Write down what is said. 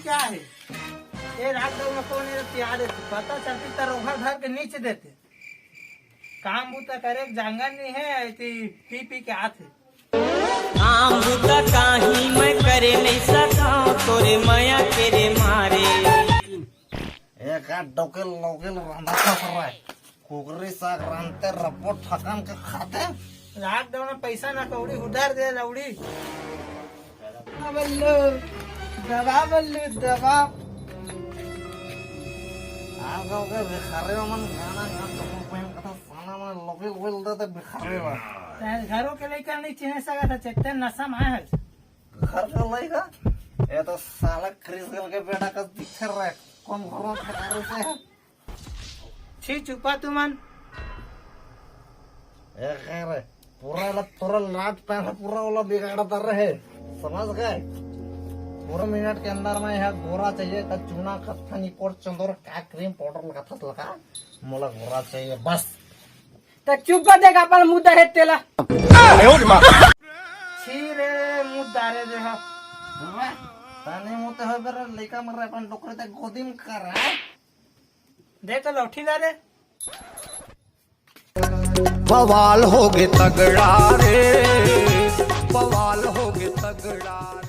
क्या है ये रात में कौन प्यार पता चलती तरोहा धर के नीचे देते काम बूता करे जांगन नहीं है पी पी के आते काम बूता काही मैं करे नहीं सका तोरे माया तेरे मारे एक डोकेल लोकेल रंधा रहा है कुकरी साग रांधते रपो ठकान के खाते रात में पैसा ना कौड़ी उधार दे लौड़ी बल्लू दवा आगे भिखारे मन गाना लोकेल बोल देते भिखारे घरों के लेकर नहीं चिन्ह सका था चेते नशा में है घर का लड़का ये तो साला क्रिस्टल के बेटा का दिख रहा है कौन घरों भिखारे से है छी चुपा तू मन पूरा लाट पैसा पूरा वाला बिगाड़ता रहे समझ गए पूरा मिनट के अंदर में यह गोरा चाहिए का चूना का निकोट चंदोर का क्रीम पाउडर लगा मोला गोरा चाहिए बस तो चुप देगा अपन मुद्दा है तेला छी रे मुद्दा रे देखा ताने मुते हो बेरा लेका मर अपन डोकरे ते गोदी में कर रहा देख लौठी ला रे बवाल हो गए तगड़ा रे बवाल हो गए तगड़ा।